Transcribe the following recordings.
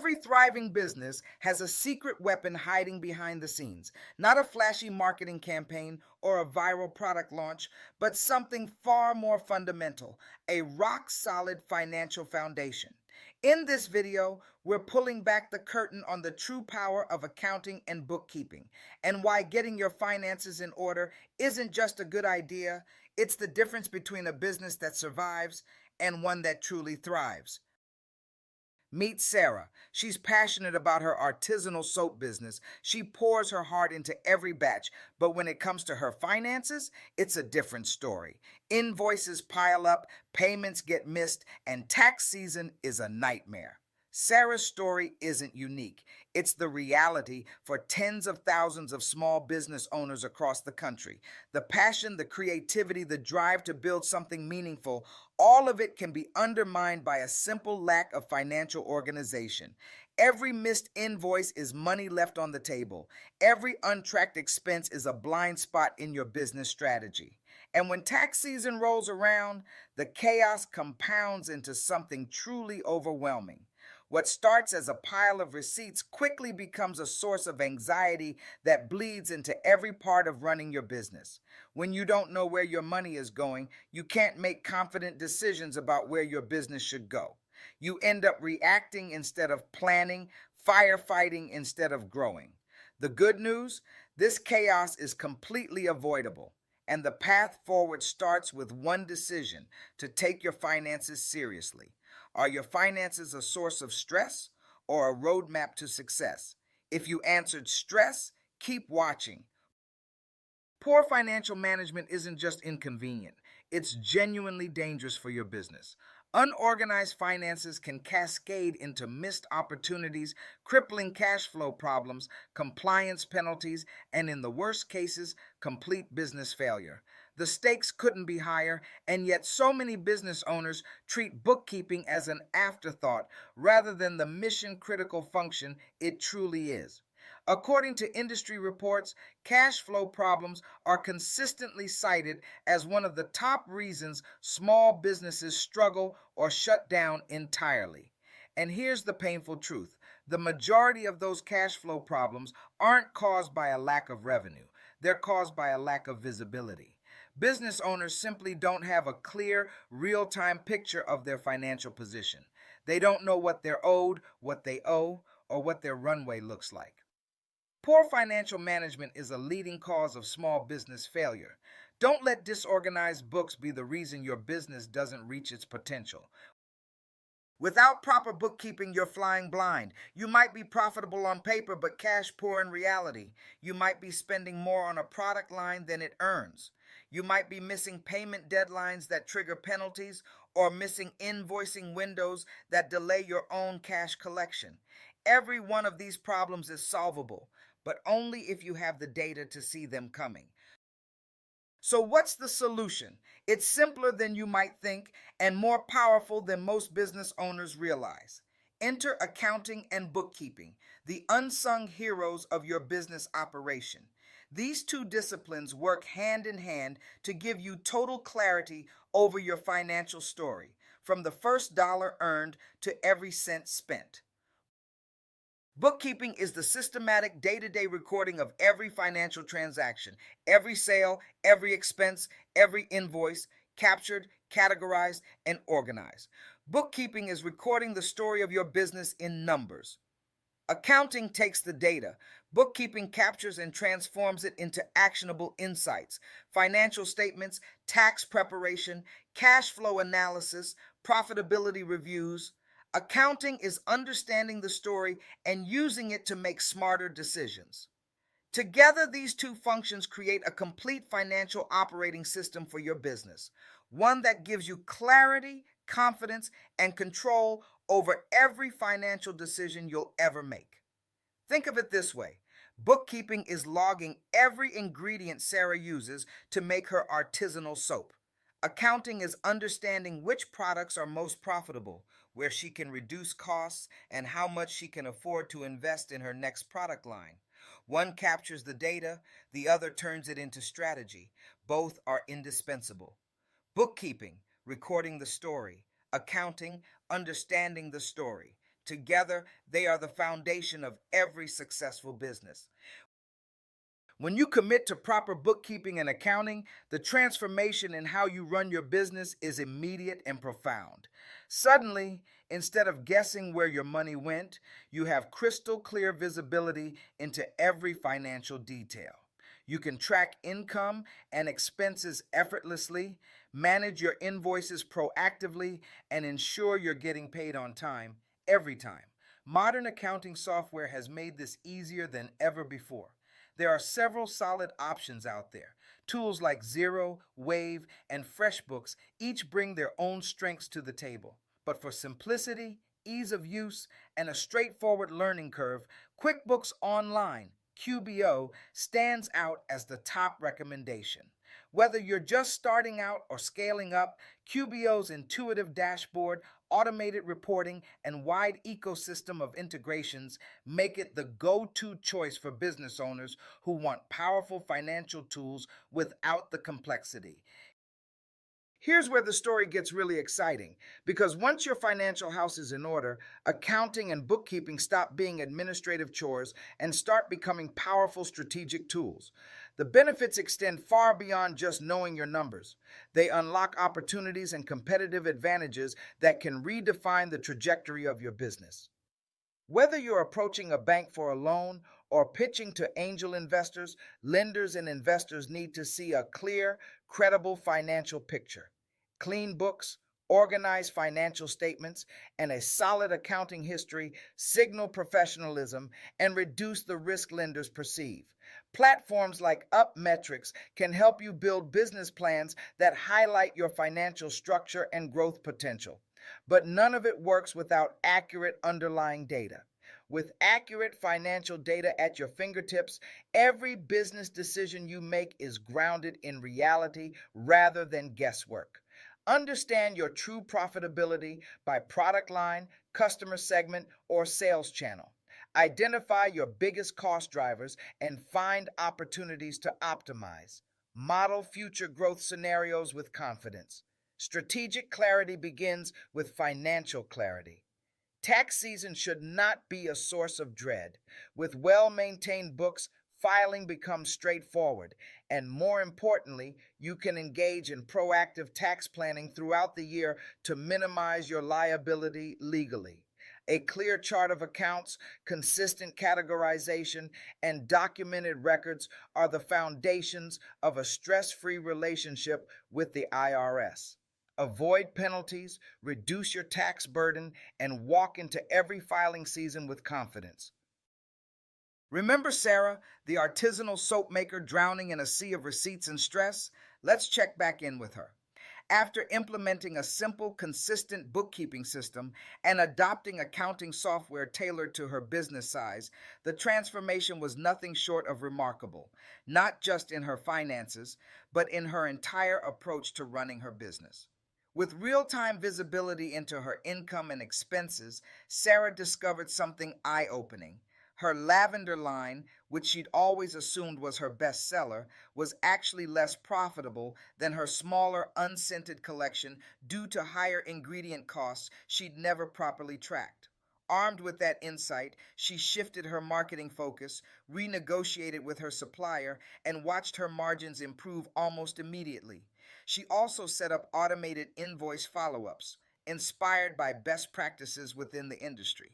Every thriving business has a secret weapon hiding behind the scenes. Not a flashy marketing campaign or a viral product launch, but something far more fundamental, a rock solid financial foundation. In this video, we're pulling back the curtain on the true power of accounting and bookkeeping, and why getting your finances in order isn't just a good idea, it's the difference between a business that survives and one that truly thrives. Meet Sarah. She's passionate about her artisanal soap business. She pours her heart into every batch, but when it comes to her finances, it's a different story. Invoices pile up, payments get missed, and tax season is a nightmare. Sarah's story isn't unique. It's the reality for tens of thousands of small business owners across the country. The passion, the creativity, the drive to build something meaningful, all of it can be undermined by a simple lack of financial organization. Every missed invoice is money left on the table. Every untracked expense is a blind spot in your business strategy. And when tax season rolls around, the chaos compounds into something truly overwhelming. What starts as a pile of receipts quickly becomes a source of anxiety that bleeds into every part of running your business. When you don't know where your money is going, you can't make confident decisions about where your business should go. You end up reacting instead of planning, firefighting instead of growing. The good news? This chaos is completely avoidable, and the path forward starts with one decision: to take your finances seriously. Are your finances a source of stress or a roadmap to success? If you answered stress, keep watching. Poor financial management isn't just inconvenient, it's genuinely dangerous for your business. Unorganized finances can cascade into missed opportunities, crippling cash flow problems, compliance penalties, and in the worst cases, complete business failure. The stakes couldn't be higher, and yet so many business owners treat bookkeeping as an afterthought rather than the mission critical function it truly is. According to industry reports, cash flow problems are consistently cited as one of the top reasons small businesses struggle or shut down entirely. And here's the painful truth: the majority of those cash flow problems aren't caused by a lack of revenue, they're caused by a lack of visibility. Business owners simply don't have a clear, real time picture of their financial position. They don't know what they're owed, what they owe, or what their runway looks like. Poor financial management is a leading cause of small business failure. Don't let disorganized books be the reason your business doesn't reach its potential. Without proper bookkeeping, you're flying blind. You might be profitable on paper, but cash poor in reality. You might be spending more on a product line than it earns. You might be missing payment deadlines that trigger penalties, or missing invoicing windows that delay your own cash collection. Every one of these problems is solvable, but only if you have the data to see them coming. So, what's the solution? It's simpler than you might think and more powerful than most business owners realize. Enter accounting and bookkeeping, the unsung heroes of your business operation. These two disciplines work hand in hand to give you total clarity over your financial story, from the first dollar earned to every cent spent. Bookkeeping is the systematic day-to-day recording of every financial transaction, every sale, every expense, every invoice, captured, categorized, and organized. Bookkeeping is recording the story of your business in numbers. Accounting takes the data. Bookkeeping captures and transforms it into actionable insights, financial statements, tax preparation, cash flow analysis, profitability reviews. Accounting is understanding the story and using it to make smarter decisions. Together, these two functions create a complete financial operating system for your business, one that gives you clarity, confidence, and control over every financial decision you'll ever make. Think of it this way: bookkeeping is logging every ingredient Sarah uses to make her artisanal soap. Accounting is understanding which products are most profitable, where she can reduce costs, and how much she can afford to invest in her next product line. One captures the data, the other turns it into strategy. Both are indispensable. Bookkeeping, recording the story. Accounting, understanding the story. Together, they are the foundation of every successful business. When you commit to proper bookkeeping and accounting, the transformation in how you run your business is immediate and profound. Suddenly, instead of guessing where your money went, you have crystal clear visibility into every financial detail. You can track income and expenses effortlessly, manage your invoices proactively, and ensure you're getting paid on time every time. Modern accounting software has made this easier than ever before. There are several solid options out there. Tools like Zero, Wave, and FreshBooks each bring their own strengths to the table. But for simplicity, ease of use, and a straightforward learning curve, QuickBooks Online, QBO, stands out as the top recommendation. Whether you're just starting out or scaling up, QBO's intuitive dashboard, automated reporting, and wide ecosystem of integrations make it the go to choice for business owners who want powerful financial tools without the complexity. Here's where the story gets really exciting because once your financial house is in order, accounting and bookkeeping stop being administrative chores and start becoming powerful strategic tools. The benefits extend far beyond just knowing your numbers. They unlock opportunities and competitive advantages that can redefine the trajectory of your business. Whether you're approaching a bank for a loan or pitching to angel investors, lenders and investors need to see a clear, credible financial picture. Clean books, organized financial statements, and a solid accounting history signal professionalism and reduce the risk lenders perceive. Platforms like UpMetrics can help you build business plans that highlight your financial structure and growth potential. But none of it works without accurate underlying data. With accurate financial data at your fingertips, every business decision you make is grounded in reality rather than guesswork. Understand your true profitability by product line, customer segment, or sales channel. Identify your biggest cost drivers and find opportunities to optimize. Model future growth scenarios with confidence. Strategic clarity begins with financial clarity. Tax season should not be a source of dread. With well maintained books, filing becomes straightforward. And more importantly, you can engage in proactive tax planning throughout the year to minimize your liability legally. A clear chart of accounts, consistent categorization, and documented records are the foundations of a stress free relationship with the IRS. Avoid penalties, reduce your tax burden, and walk into every filing season with confidence. Remember Sarah, the artisanal soap maker drowning in a sea of receipts and stress? Let's check back in with her. After implementing a simple, consistent bookkeeping system and adopting accounting software tailored to her business size, the transformation was nothing short of remarkable, not just in her finances, but in her entire approach to running her business. With real time visibility into her income and expenses, Sarah discovered something eye opening. Her lavender line, which she'd always assumed was her best seller, was actually less profitable than her smaller unscented collection due to higher ingredient costs she'd never properly tracked. Armed with that insight, she shifted her marketing focus, renegotiated with her supplier, and watched her margins improve almost immediately. She also set up automated invoice follow ups, inspired by best practices within the industry.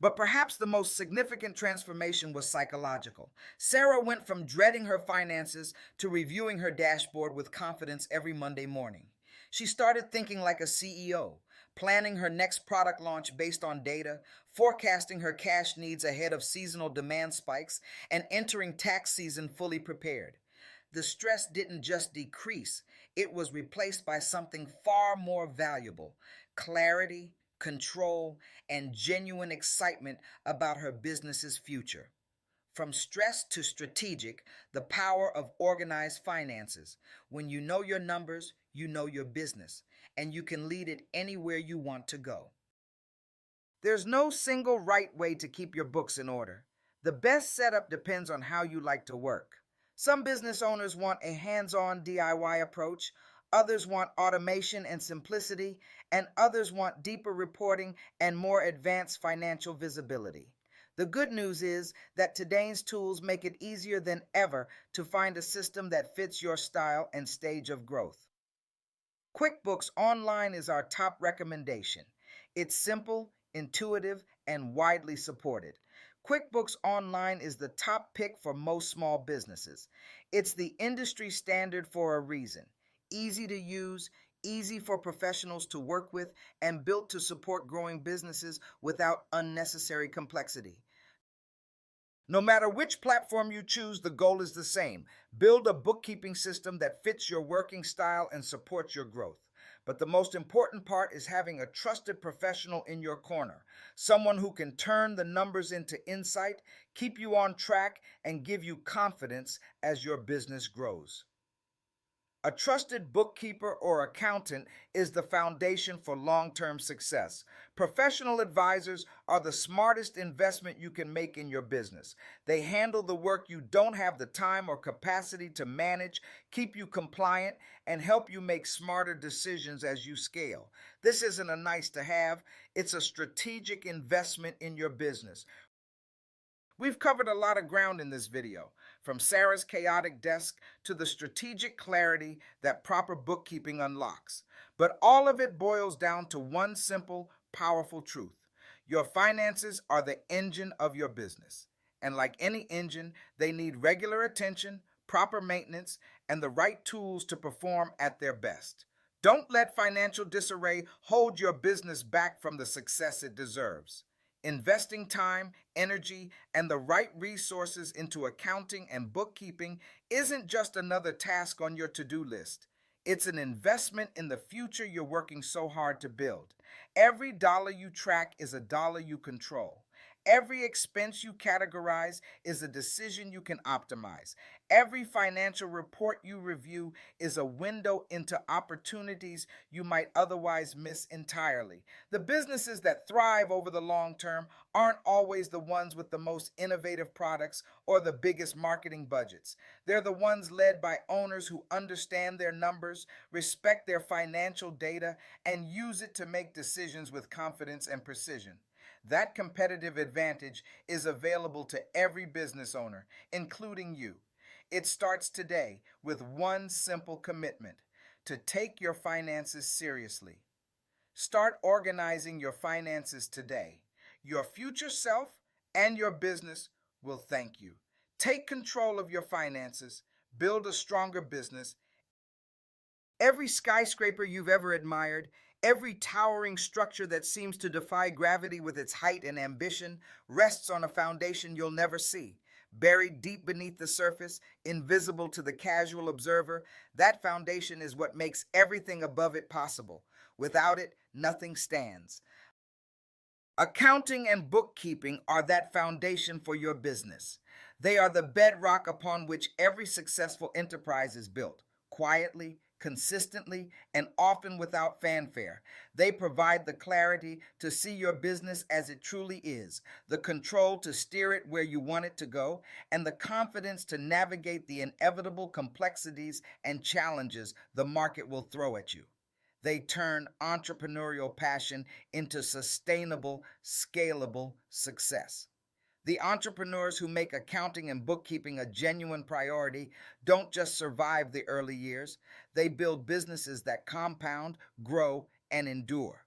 But perhaps the most significant transformation was psychological. Sarah went from dreading her finances to reviewing her dashboard with confidence every Monday morning. She started thinking like a CEO, planning her next product launch based on data, forecasting her cash needs ahead of seasonal demand spikes, and entering tax season fully prepared. The stress didn't just decrease, it was replaced by something far more valuable: clarity, control, and genuine excitement about her business's future. From stress to strategic, the power of organized finances. When you know your numbers, you know your business, and you can lead it anywhere you want to go. There's no single right way to keep your books in order. The best setup depends on how you like to work. Some business owners want a hands on DIY approach. Others want automation and simplicity, and others want deeper reporting and more advanced financial visibility. The good news is that today's tools make it easier than ever to find a system that fits your style and stage of growth. QuickBooks Online is our top recommendation. It's simple, intuitive, and widely supported. QuickBooks Online is the top pick for most small businesses. It's the industry standard for a reason. Easy to use, easy for professionals to work with, and built to support growing businesses without unnecessary complexity. No matter which platform you choose, the goal is the same. Build a bookkeeping system that fits your working style and supports your growth. But the most important part is having a trusted professional in your corner, someone who can turn the numbers into insight, keep you on track, and give you confidence as your business grows. A trusted bookkeeper or accountant is the foundation for long-term success. Professional advisors are the smartest investment you can make in your business. They handle the work you don't have the time or capacity to manage, keep you compliant, and help you make smarter decisions as you scale. This isn't a nice to have, it's a strategic investment in your business. We've covered a lot of ground in this video, from Sarah's chaotic desk to the strategic clarity that proper bookkeeping unlocks. But all of it boils down to one simple, powerful truth. Your finances are the engine of your business. And like any engine, they need regular attention, proper maintenance, and the right tools to perform at their best. Don't let financial disarray hold your business back from the success it deserves. Investing time, energy, and the right resources into accounting and bookkeeping isn't just another task on your to-do list. It's an investment in the future you're working so hard to build. Every dollar you track is a dollar you control. Every expense you categorize is a decision you can optimize. Every financial report you review is a window into opportunities you might otherwise miss entirely. The businesses that thrive over the long term aren't always the ones with the most innovative products or the biggest marketing budgets. They're the ones led by owners who understand their numbers, respect their financial data, and use it to make decisions with confidence and precision. That competitive advantage is available to every business owner, including you. It starts today with one simple commitment: to take your finances seriously. Start organizing your finances today. Your future self and your business will thank you. Take control of your finances, build a stronger business. Every skyscraper you've ever admired, every towering structure that seems to defy gravity with its height and ambition, rests on a foundation you'll never see. Buried deep beneath the surface, invisible to the casual observer, that foundation is what makes everything above it possible. Without it, nothing stands. Accounting and bookkeeping are that foundation for your business. They are the bedrock upon which every successful enterprise is built, quietly, consistently, and often without fanfare. They provide the clarity to see your business as it truly is, the control to steer it where you want it to go, and the confidence to navigate the inevitable complexities and challenges the market will throw at you. They turn entrepreneurial passion into sustainable, scalable success. The entrepreneurs who make accounting and bookkeeping a genuine priority don't just survive the early years, they build businesses that compound, grow, and endure.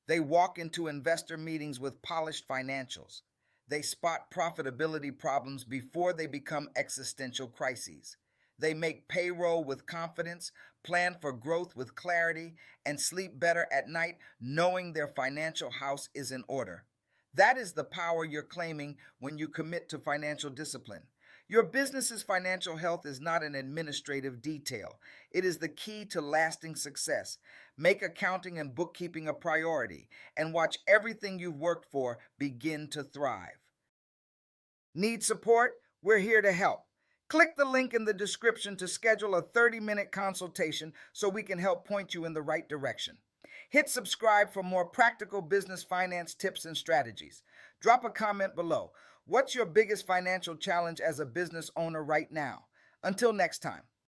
They walk into investor meetings with polished financials. They spot profitability problems before they become existential crises. They make payroll with confidence, plan for growth with clarity, and sleep better at night knowing their financial house is in order. That is the power you're claiming when you commit to financial discipline. Your business's financial health is not an administrative detail. It is the key to lasting success. Make accounting and bookkeeping a priority and watch everything you've worked for begin to thrive. Need support? We're here to help. Click the link in the description to schedule a 30-minute consultation so we can help point you in the right direction. Hit subscribe for more practical business finance tips and strategies. Drop a comment below. What's your biggest financial challenge as a business owner right now? Until next time.